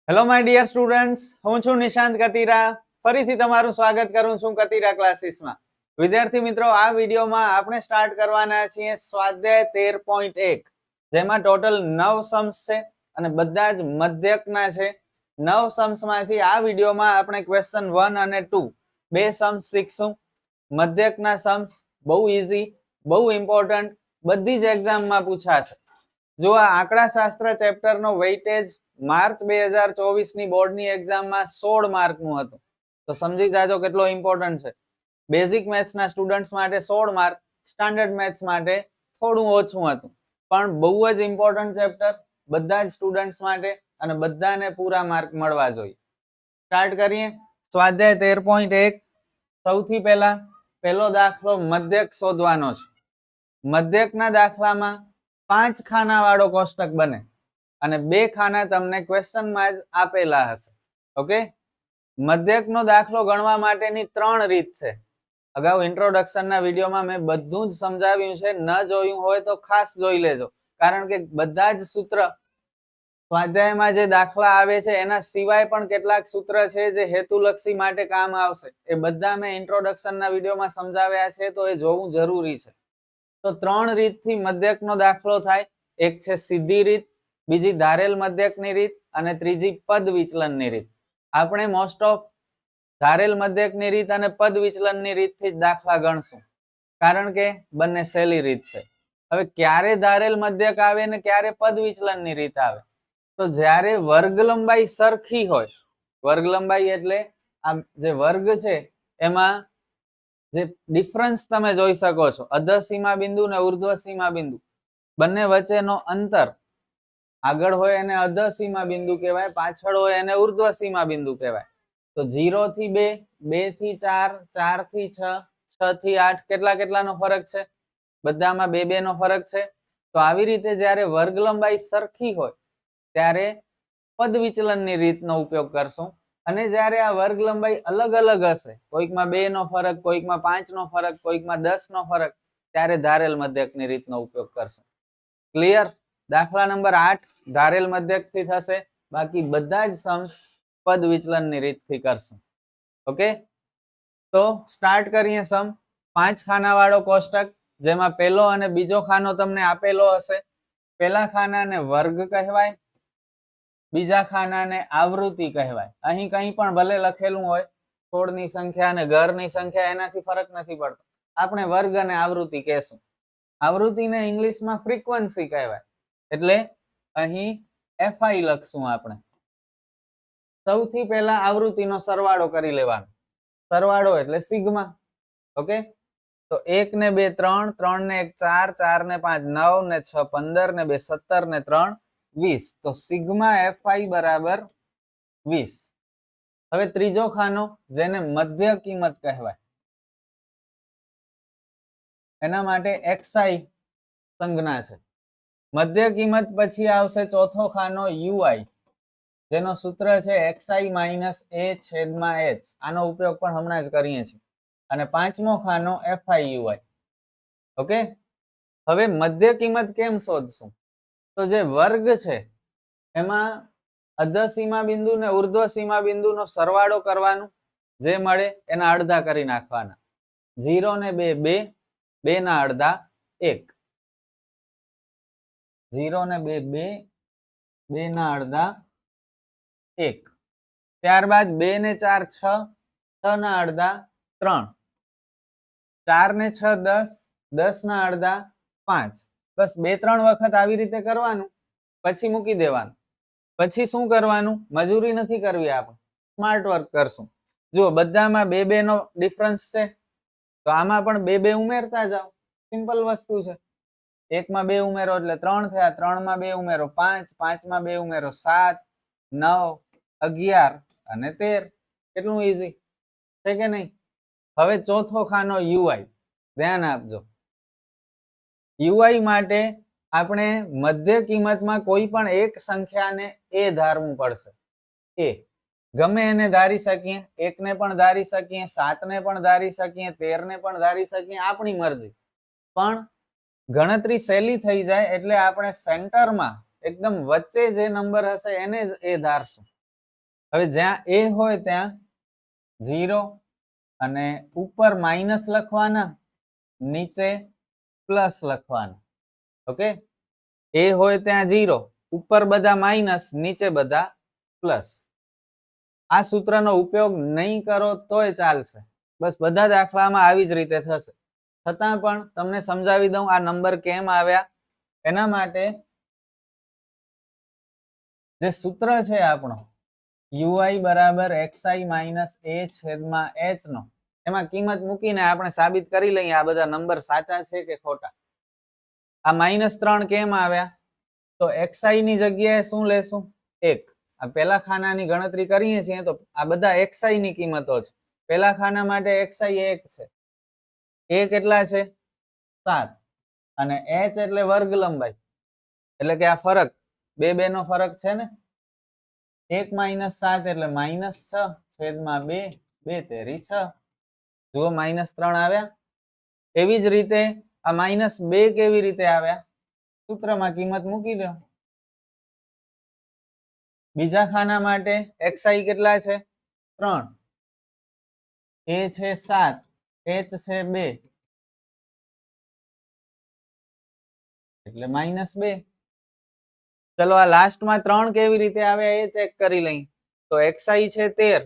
Hello my dear students, હું છું નિશાંત કતીરા. ફરીથી તમારું સ્વાગત કરું છું કતીરા ક્લાસીસમાં. વિદ્યાર્થી મિત્રો, આ વિડીયોમાં આપણે સ્ટાર્ટ કરવાના છીએ સ્વાધ્યાય 13.1, જેમાં ટોટલ 9 સમ્સ છે અને બધા જ મધ્યકના છે. 9 સમ્સમાંથી આ વિડીયોમાં આપણે ક્વેશ્ચન 1 અને 2 બે સમ્સ શીખશું. મધ્યકના સમ્સ બહુ ઈઝી, બહુ ઇમ્પોર્ટન્ટ, બધી જ એક્ઝામમાં પૂછાશે. જો આ આંકડાશાસ્ત્ર ચેપ્ટરનો વેઇટેજ માર્ચ 2024 ની બોર્ડની એક્ઝામમાં 16 માર્કનું હતું, તો સમજી જાજો કેટલો ઇમ્પોર્ટન્ટ છે. બેઝિક મેથ્સના સ્ટુડન્ટ્સ માટે 16 માર્ક, સ્ટાન્ડર્ડ મેથ્સ માટે થોડું ઓછું હતું, પણ બહુ જ ઇમ્પોર્ટન્ટ ચેપ્ટર બધા જ સ્ટુડન્ટ્સ માટે, અને બધાને પૂરા માર્ક મળવા જોઈએ. સ્ટાર્ટ કરીએ. સ્વાધ્યાય 13.1. સૌથી પહેલા પહેલો દાખલો મધ્યક શોધવાનો છે. મધ્યકના દાખલામાં 5 ખાના વાળો કોષ્ટક બને અને 2 ખાના તમને ક્વેશ્ચનમાં જ આપેલા હશે. ઓકે, મધ્યકનો દાખલો ગણવા માટેની 3 રીત છે. અગાઉ ઇન્ટ્રોડક્શનના વિડીયોમાં મેં બધું જ સમજાવ્યું છે. ન જોયું હોય તો ખાસ જોઈ લેજો, કારણ કે બધા જ સૂત્ર સ્વાધ્યાયમાં જે દાખલા આવે છે એના સિવાય પણ કેટલાક સૂત્ર છે જે હેતુલક્ષી માટે કામ આવશે. એ બધા મેં ઇન્ટ્રોડક્શનના વિડીયોમાં સમજાવ્યા છે, તો એ જોવું જરૂરી છે. તો 3 રીતથી મધ્યકનો દાખલો થાય. એક છે સીધી રીત, બીજી ધારેલ મધ્યકની રીત, અને ત્રીજી પદ વિચલનની રીત. આપણે મોસ્ટ ઓફ ધારેલ મધ્યકની રીત અને પદ વિચલનની રીતથી જ દાખલા ગણશું, કારણ કે બંને સહેલી રીત છે. હવે ક્યારે ધારેલ મધ્યક આવે ને ક્યારે પદ વિચલનની રીત આવે? તો જ્યારે વર્ગ લંબાઈ સરખી હોય. વર્ગ લંબાઈ એટલે આ જે વર્ગ છે એમાં જે ડિફરન્સ તમે જોઈ શકો છો, અધઃ સીમા બિંદુ ને ઉર્ધ્વ સીમા બિંદુ, બંને વચ્ચેનો અંતર આગળ હોય એને અધઃ સીમા બિંદુ કહેવાય, પાછળ હોય એને ઉર્ધ્વ સીમા બિંદુ કહેવાય. તો 0 થી 2, 2 થી 4, 4 થી 6, 6 થી 8 કેટલાનો ફરક છે? બધામાં 2 નો ફરક છે. તો આવી રીતે જ્યારે વર્ગ લંબાઈ સરખી હોય ત્યારે પદ વિચલનની રીતનો ઉપયોગ કરશું, અને જ્યારે આ વર્ગ લંબાઈ અલગ અલગ હશે, કોઈકમાં 2 નો ફરક, કોઈકમાં 5 નો ફરક, કોઈકમાં 10 નો ફરક, ત્યારે ધારેલ મધ્યકની રીતનો ઉપયોગ કરશું. ક્લિયર? દાખલા નંબર 8 ધારેલ મધ્યકથી થશે, બાકી બધા જ સમ્સ પદ વિચલનની રીતથી કરશું. ઓકે, તો સ્ટાર્ટ કરીએ. સમ 5 ખાના વાળો કોષ્ટક, જેમાં પહેલો અને બીજો ખાનો તમને આપેલો હશે. પહેલા ખાનાને વર્ગ કહેવાય, બીજા ખાનાને આવૃત્તિ કહેવાય. અહીં કંઈ પણ ભલે લખેલું હોય, છોડની સંખ્યા અને ઘરની સંખ્યા, એનાથી ફરક નથી પડતો. આપણે વર્ગ અને આવૃત્તિ કહેશું. આવૃત્તિને ઇંગ્લિશમાં ફ્રીક્વન્સી કહેવાય, એટલે અહીં FI લખશું આપણે. સૌથી પહેલા આવૃત્તિનો સરવાળો કરી લેવાનો. સરવાળો એટલે સિગ્મા. ઓકે, તો 1 ને 2 3, 3 ને 1 4, 4 ને 5 9, ને 6 15, ને 2 17, ને 3 20. તો સિગ્મા FI બરાબર 20. હવે ત્રીજો ખાનો, જેને મધ્ય કિંમત કહેવાય, એના માટે XI સંજ્ઞા છે. મધ્ય કિંમત પછી આવશે ચોથો ખાનો UI, જેનો સૂત્ર છે XI માઇનસ A છેદમાં H. આનો ઉપયોગ પણ હમણાં જ કરીએ છીએ. અને પાંચમો ખાનો FIUI. ઓકે, હવે મધ્ય કિંમત કેમ શોધશું? તો જે વર્ગ છે એમાં અધઃ સીમા બિંદુ ને ઉર્ધ્વ સીમા બિંદુનો સરવાળો કરવાનું, જે મળે એના અડધા કરી નાખવાના. 0 ને 2 2, 2 ના અડધા 1. 0 ને 2 2, 2 ના અડધા 1. ત્યારબાદ 2 ને 4 6, 6 ના અડધા 3. 4 ને 6 10, 10 ના અડધા 5. બસ 2-3 વખત આવી રીતે કરવાનું, પછી મૂકી દેવાનું. પછી શું કરવાનું? મજૂરી નથી કરવી, આપણે સ્માર્ટ વર્ક કરશું. જુઓ, બધામાં 2 2 નો ડિફરન્સ છે, તો આમાં પણ 2 2 ઉમેરતા જાઓ. સિમ્પલ વસ્તુ છે. 1 માં 2 ઉમેરો એટલે 3 થયા, 3 માં 2 ઉમેરો 5, 5 માં 2 ઉમેરો 7, 9, 11 અને 13. કેટલું ઈઝી છે કે નહીં? હવે ચોથો ખાનો UI. ધ્યાન આપજો. UI માટે આપણે મધ્ય કિંમતમાં કોઈ પણ એક સંખ્યાને A ધારવું પડશે. A ગમે એને ધારી શકીએ, 1 ને પણ ધારી શકીએ, 7 ને પણ ધારી શકીએ, 13 ને પણ ધારી શકીએ, આપણી મરજી. પણ ગણતરી સહેલી થઈ જાય એટલે આપણે સેન્ટરમાં એકદમ વચ્ચે જે નંબર હશે એને જ A ધારશું. હવે જ્યાં a હોય ત્યાં 0 અને ઉપર માઇનસ લખવાના, નીચે પ્લસ લખવાના. ઓકે, a હોય ત્યાં 0, ઉપર બધા માઇનસ, નીચે બધા પ્લસ. આ સૂત્રનો ઉપયોગ નહીં કરો તોય ચાલશે, બસ બધા દાખલામાં આવી જ રીતે થશે. છતાં પણ તમને સમજાવી દઉં આ નંબર કેમ આવ્યા એના માટે. જે સૂત્ર છે આપણો ui બરાબર xi માઇનસ a છેદમાં h નો, એમાં કિંમત મૂકીને આપણે સાબિત કરી લઈએ આ બધા નંબર સાચા છે કે ખોટા. આ -3 કેમ આવ્યા? તો xi ની જગ્યાએ શું લેશું? 1. આ પહેલા ખાનાની ગણતરી કરીએ છીએ તો આ બધા xi ની કિંમતો છે. પહેલા ખાના માટે xi 1 છે. a કેટલા છે? 7. અને h એટલે વર્ગ લંબાઈ, એટલે કે આ ફરક, બે નો ફરક છે ને. 1 - 7 એટલે -6 છેદમાં 2, 2 તેરી 6. જુઓ -3 આવ્યા. એવી જ રીતે આ -2 કેવી રીતે આવ્યા? સૂત્રમાં કિંમત મૂકી દો. બીજા ખાના માટે xi કેટલા છે? 3. a છે 7, h છે 2 એટલે -2. ચલો આ લાસ્ટમાં 3 કેવી રીતે આવ્યા એ ચેક કરી લઈએ. તો xi છે 13.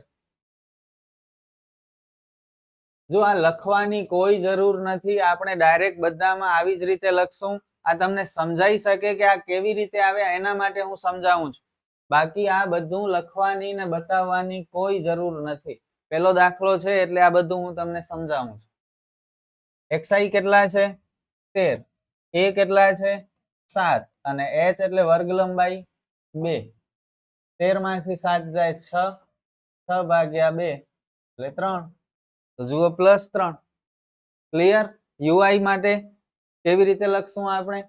જો આ લખવાની કોઈ જરૂર નથી, આપણે ડાયરેક્ટ બધામાં આવી જ રીતે લખશું. આ તમને સમજાઈ શકે કે આ કેવી રીતે આવ્યા એના માટે હું સમજાવું છું. બાકી આ બધું લખવાની ને બતાવવાની કોઈ જરૂર નથી. પહેલો દાખલો છે એટલે આ બધું હું તમને સમજાવું છું. xi કેટલા છે? 13. a કેટલા છે? 7. અને h એટલે વર્ગ લંબાઈ 2. 13 માંથી 7 જાય 6, 6 ભાગ્યા 2 એટલે 3. તો જુઓ +3. ક્લિયર? ui માટે કેવી રીતે લખશું આપણે?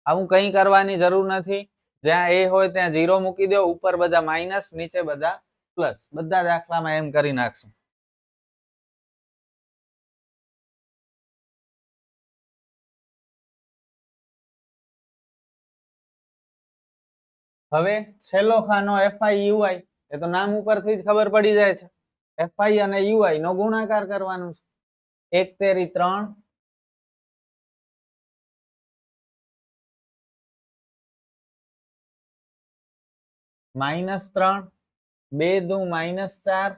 આવું કંઈ કરવાની જરૂર નથી. જ્યાં a હોય ત્યાં 0 મૂકી દો, ઉપર બધા માઇનસ, નીચે બધા પ્લસ. બધા દાખલામાં એમ કરી નાખશું. હવે છેલ્લો ખાનો fi ui, એ તો નામ ઉપરથી જ ખબર પડી જાય છે. fi અને ui નો ગુણાકાર કરવાનો છે. 1 તેરી 3, -3, 2 દુ -4,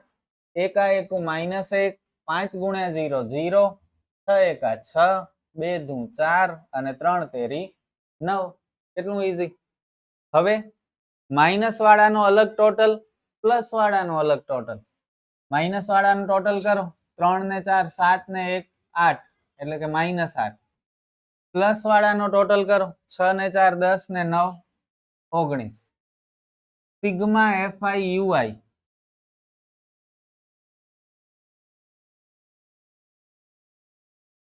એકા એકુ -1, 5 ગુણ્યા 0 0, 6 એકા 6, 2 દુ 4 અને 3 તેરી 9. કેટલું ઈઝી. હવે માઇનસ વાળાનો અલગ ટોટલ, પ્લસ વાળાનો અલગ ટોટલ. માઇનસ વાળાનો ટોટલ કરો. 3 ને 4 7 ને 1 8 એટલે કે -8. પ્લસ વાળાનો ટોટલ કરો. 6 ને 4 10 ને 9 19. સિગ્મા fi ui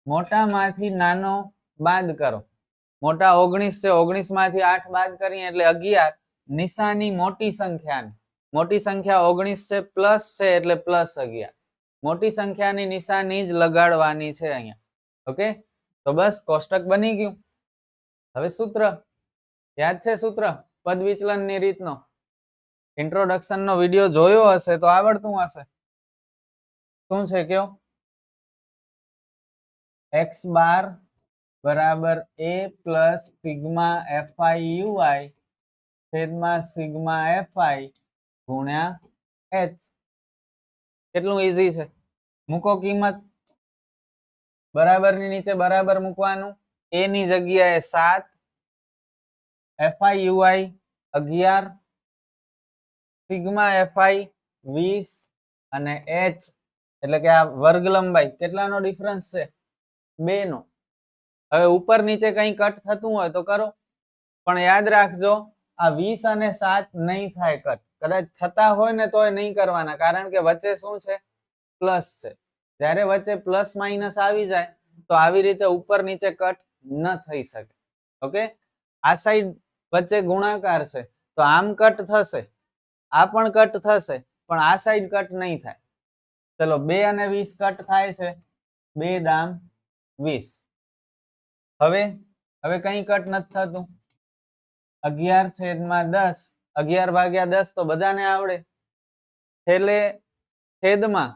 મોટામાંથી નાનો બાદ કરો. મોટા 19 છે, 19 માંથી 8 બાદ કરીએ એટલે 11. નિશાની મોટી સંખ્યાની, મોટી સંખ્યા 19 છે, પ્લસ છે એટલે +11. મોટી સંખ્યાની નિશાની જ લગાડવાની છે અહીંયા. ઓકે, તો બસ કોષ્ટક બની ગયું. હવે સૂત્ર યાદ છે? સૂત્ર પદ વિચલનની રીતનો ઇન્ટ્રોડક્શન નો વિડિયો જોયો હશે તો આવડતું હશે. શું છે કયો? x બાર બરાબર a plus sigma fi ui છેદમાં સિગ્મા fi ગુણ્યા h. કેટલું ઈઝી છે. મૂકો કિંમત. બરાબરની નીચે બરાબર મૂકવાનું. a ની જગ્યાએ 7, fi ui 11, સિગ્મા fi 20 અને h એટલે કે આ વર્ગ લંબાઈ કેટલાનો ડિફરન્સ છે? 2 નો. હવે ઉપર નીચે કંઈ કટ થતું હોય તો કરો, પણ યાદ રાખજો આ 20 અને 7 નહીં થાય કટ. કદાચ થતા હોય ને તોય નહીં કરવાના, કારણ કે વચ્ચે શું છે? પ્લસ છે. જ્યારે વચ્ચે પ્લસ માઇનસ આવી જાય તો આવી રીતે ઉપર નીચે કટ ન થઈ શકે. ઓકે, આ સાઈડ વચ્ચે ગુણાકાર છે તો આમ કટ થશે, આ પણ કટ થશે, પણ આ સાઈડ કટ નહીં થાય. ચલો 2 અને 20 કટ થાય છે. 2 દામ 20. હવે કઈ કટ નથી થતું. 11 છેદમાં 10, 11 ભાગ્યા 10 તો બધાને આવડે. છેદમાં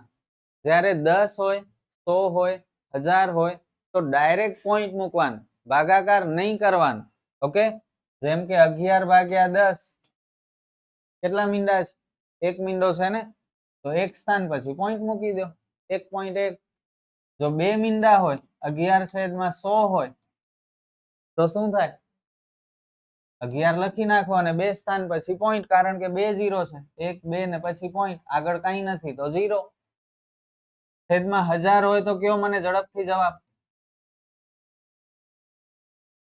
જ્યારે 10 હોય, 100 હોય, 1000 હોય તો ડાયરેક્ટ પોઈન્ટ મૂકવાનું, ભાગાકાર નહીં કરવાનું. ઓકે, જેમ કે 11 ભાગ્યા 10 કેટલા મીંડા છે? 1 મીંડો છે ને, તો એક સ્થાન પછી પોઈન્ટ મૂકી દો, 1.1. જો 2 મીંડા હોય, 11/100 હોય તો શું થાય? 11 લખી નાખો અને 2 સ્થાન પછી પોઈન્ટ, કારણ કે 2 0 છે, 1 2 ને પછી પોઈન્ટ, આગળ કઈ નથી તો 0. છેદમાં 1000 હોય તો કયો મને ઝડપથી જવાબ?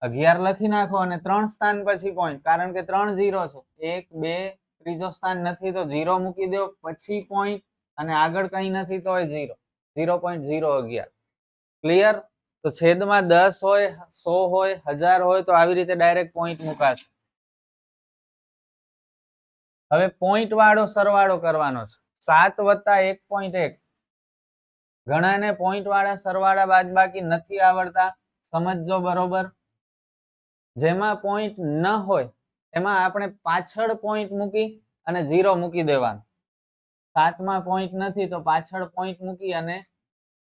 11 લખી નાખો અને 3 સ્થાન પછી પોઈન્ટ, કારણ કે 3 0 છે, 1 2 ત્રીજો સ્થાન નથી તો 0 મૂકી દો, પછી પોઈન્ટ, અને આગળ કઈ નથી તો 0, 0.011. ક્લિયર? તો છેદમાં 10 હોય, 100 હોય, 1000 હોય તો આવી રીતે ડાયરેક્ટ પોઈન્ટ મુકાશે. હવે પોઈન્ટ વાળો સરવાળો કરવાનો છે, 7 વત્તા 1.1. ઘણાને પોઈન્ટ વાળા સરવાળા બાદબાકી નથી આવડતા, સમજજો બરોબર. જેમાં પોઈન્ટ ન હોય એમાં આપણે પાછળ પોઈન્ટ મૂકી અને 0 મૂકી દેવાનું. 7 માં પોઈન્ટ નથી તો પાછળ પોઈન્ટ મૂકી અને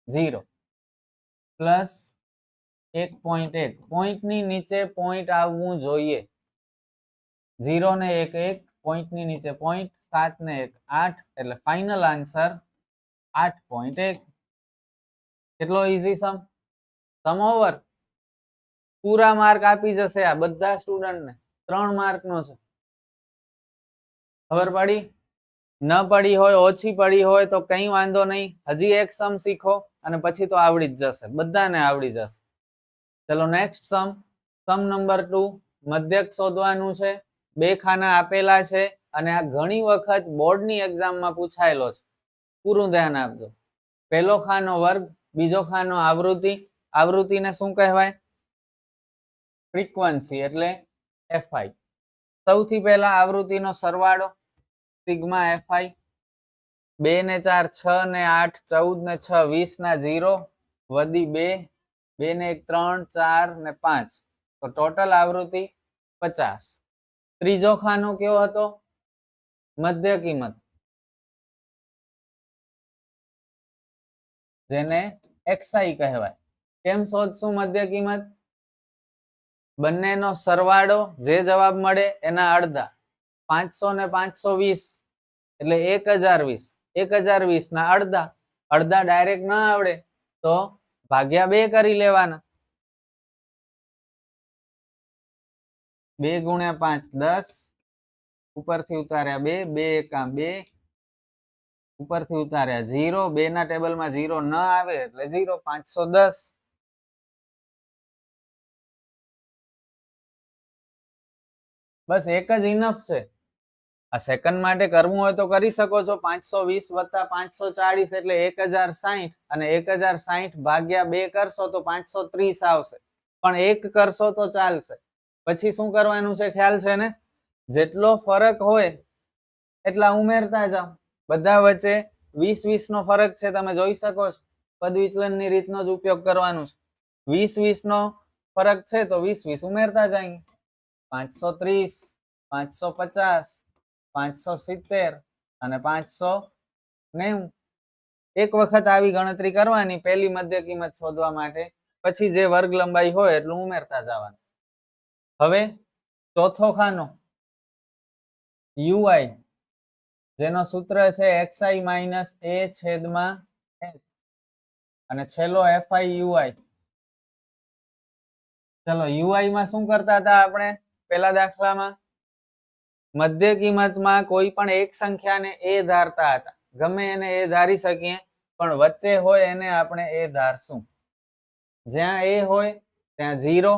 0 પ્લસ 1.1. પોઈન્ટની નીચે પોઈન્ટ આવવું જોઈએ. 0 ને 1 1, પોઈન્ટની નીચે પોઈન્ટ, 7 ને 1 8, એટલે ફાઇનલ આન્સર 8.1. કેટલો ઈઝી સમ? સમ ઓવર. પૂરા માર્ક આપી જશે આ બધા સ્ટુડન્ટને, 3 માર્કનો છે. ખબર પડી? ન પડી હોય, ઓછી પડી હોય તો કઈ વાંધો નહીં, હજી એક સમ શીખો અને પછી તો આવડી જ જશે, બધાને આવડી જશે. ચલો નેક્સ્ટ સમ, સમ નંબર 2. મધ્યક શોધવાનું છે, 2 ખાના આપેલા છે અને આ ઘણી વખત બોર્ડની એક્ઝામમાં પૂછાયેલો છે. પૂરું ધ્યાન આપજો. પહેલો ખાનો વર્ગ, બીજો ખાનો આવૃત્તિ. આવૃત્તિને શું કહેવાય? ફ્રીક્વન્સી, એટલે fi. સૌથી પહેલા આવૃત્તિનો સરવાળો સિગ્મા fi. 2 ને 4 6 ને 8 14 ને 6 20 ના 0 વધી 2, 2 ને 1 3 4 ને 5, તો ટોટલ આવૃત્તિ 50. ત્રીજો ખાનો કયો હતો? મધ્ય કિંમત, જેને xi કહેવાય. કેમ શોધશું મધ્ય કિંમત? બંનેનો સરવાળો જે જવાબ મળે એના અડધા. 500 ને 520 એટલે 1020. 1020 ના અડધા. અડધા ડાયરેક્ટ ના આવડે તો ભાગ્યા 2 કરી લેવાના. 2 ગુણ્યા 5 10, ઉપરથી ઉતાર્યા 2, 2 એકા 2, ઉપરથી ઉતાર્યા 0, 2 ના ટેબલમાં 0 ન આવે એટલે 0. 510. બસ એક જ ઇનફ છે. આ સેકન્ડ માટે કરવું હોય તો કરી શકો છો. 520 વત્તા 540 એટલે 1060, અને 1060 ભાગ્યા 2 કરશો તો 530 આવશે. પણ 1 કરશો તો ચાલશે. પછી શું કરવાનું છે ખ્યાલ છે ને? જેટલો ફરક હોય એટલા ઉમેરતા જાઓ. બધા વચ્ચે 20-20 નો ફરક છે, તમે જોઈ શકો છો. પદ વિચલનની રીતનો જ ઉપયોગ કરવાનો છે. 20-20 નો ફરક છે તો 20-20 ઉમેરતા જાય. 530, 550, 570 અને 590. એક વખત આવી ગણતરી કરવાની પહેલી મધ્ય કિંમત શોધવા માટે, પછી જે વર્ગ લંબાઈ હોય એટલું ઉમેરતા જવાનું. હવે ચોથો ખાનો ui, જેનો સૂત્ર છે xi માઇનસ a છેદમાં h, અને છેલ્લો fi ui. ચલો ui માં શું કરતા હતા આપણે પેલા દાખલામાં? મધ્ય કિંમતમાં કોઈ પણ એક સંખ્યાને a ધારતા હતા. ગમે એને a ધારી શકીએ, પણ વચ્ચે હોય એને આપણે a ધારશું. જ્યાં a હોય ત્યાં 0,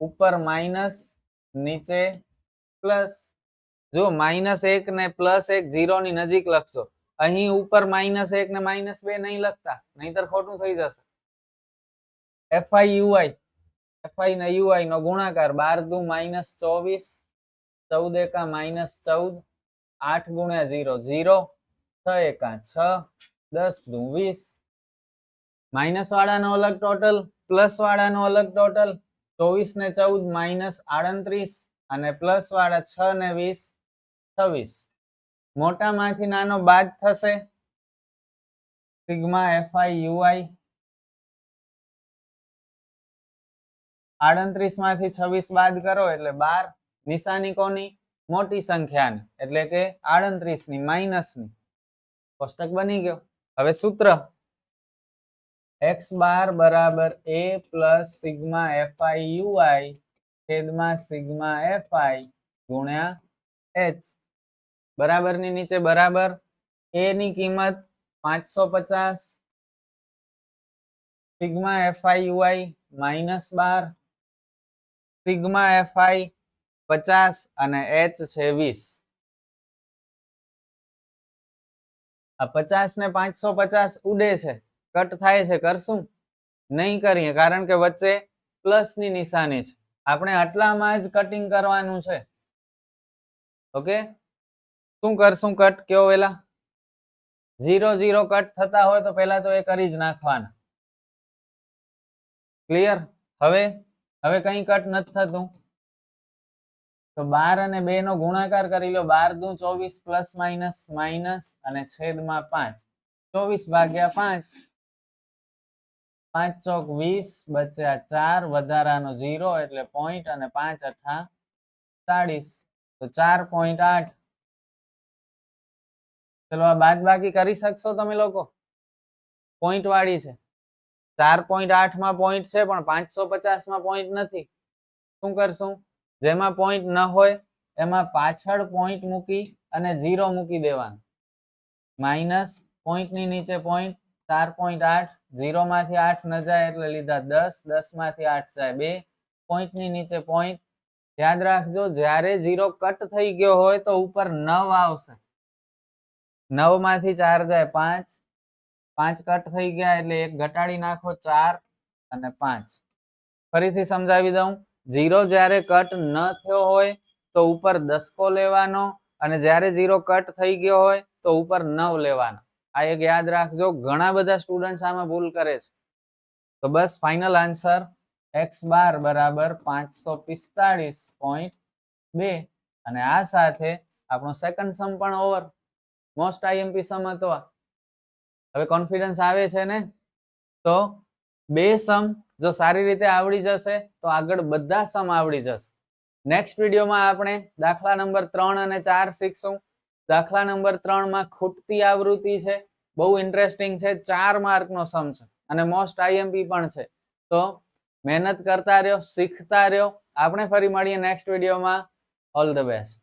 ઉપર માઇનસ, નીચે પ્લસ. જો -1 ને +1 0 ની નજીક લખશો. અહીં ઉપર -1 ને -2 નહીં લખતા, નહીતર ખોટું થઈ જશે. fi ui, fi ને ui નો ગુણાકાર 12 દુ -24, 14 એકા -14, 8 ગુણ્યા 0 0, 6 એકા 6, 10 દુ 20. માઇનસ વાળાનો અલગ ટોટલ, પ્લસ વાળાનો અલગ ટોટલ. 24 ને 14 -38, અને પ્લસ વાળા 6 ને 20 26. મોટામાંથી નાનો બાદ થશે, સિગ્મા એફઆઈ યુઆઈ 38 માંથી 26 બાદ કરો એટલે 12, નિશાની કોની? મોટી સંખ્યાની, એટલે કે 38 ની માઇનસની. કોષ્ટક બની ગયો. હવે સૂત્ર x બાર બરાબર a plus sigma FI UI છેદમાં સિગ્મા એફઆઈ ગુણ્યા h. બરાબરની નીચે બરાબર, a ની કિંમત 550, sigma FI UI -12, sigma FI 50 અને h છે 20. આ 50 ને 550 ઉડે છે, કટ થાય છે, કરશું? નહીં કરીએ, કારણ કે વચ્ચે પ્લસ ની નિશાની છે. આપણે આટલામાં જ કટિંગ કરવાનું છે. ઓકે, શું કરશું કટ? કયો વેલા 0 0 કટ થતા હોય તો પહેલા તો એ કરી જ નાખવાના. ક્લિયર? હવે કઈ કટ નથી થતું તો 12 અને 2 નો ગુણાકાર કરી લો. 12 દુ 24 પ્લસ માઇનસ માઇનસ અને છેદમાં 5. 24 ભાગ્યા 5, 5 ચોક 20, બચ્યા 4, વધારાનો 0 એટલે પોઈન્ટ અને 5 અઠા 40, તો 4.8. ચલો આ બાદ બાકી કરી શકશો તમે લોકો? પોઈન્ટ વાળી છે. 4.8 માં પોઈન્ટ છે પણ 550 માં પોઈન્ટ નથી. શું કરશું? જેમાં પોઈન્ટ ન હોય એમાં પાછળ પોઈન્ટ મૂકી અને 0 મૂકી દેવાનું. માઇનસ પોઈન્ટ ની નીચે પોઈન્ટ 4.8, 0 માંથી 8 ન જાય એટલે લીધા 10, 10 માંથી 8 જાય 2, પોઈન્ટ ની નીચે પોઈન્ટ. યાદ રાખજો, જ્યારે 0 કટ થઈ ગયો હોય તો ઉપર 9 આવશે. 9 માંથી 4 જાય 5, 5 કટ થઈ ગયા એટલે 1 ઘટાડી નાખો, 4 અને 5. ફરીથી સમજાવી દઉં, 0 જ્યારે કટ ન થયો હોય તો ઉપર દસકો લેવાનો, અને જ્યારે 0 કટ થઈ ગયો હોય તો ઉપર 9 લેવાનો. આ એક યાદ રાખજો, ઘણા બધા સ્ટુડન્ટ્સ આમાં ભૂલ કરે છે. તો બસ ફાઇનલ આન્સર x બાર બરાબર 545.2. અને આ સાથે આપણો સેકન્ડ સમ પણ ઓવર. મોસ્ટ આઈએમપી સમ હતો. હવે કોન્ફિડન્સ આવે છે ને? તો 2 સમ જો સારી રીતે આવડી જશે તો આગળ બધા સમ આવડી જશે. નેક્સ્ટ વિડીયોમાં આપણે દાખલા નંબર 3 અને 4 શીખશું. દાખલા નંબર 3 માં ખૂટતી આવૃત્તિ છે, બહુ ઇન્ટરેસ્ટિંગ છે, 4 માર્કનો સમ છે અને મોસ્ટ આઈએમપી પણ છે. તો મહેનત કરતા રહ્યો, શીખતા રહ્યો. આપણે ફરી મળીએ નેક્સ્ટ વિડીયોમાં. All the best.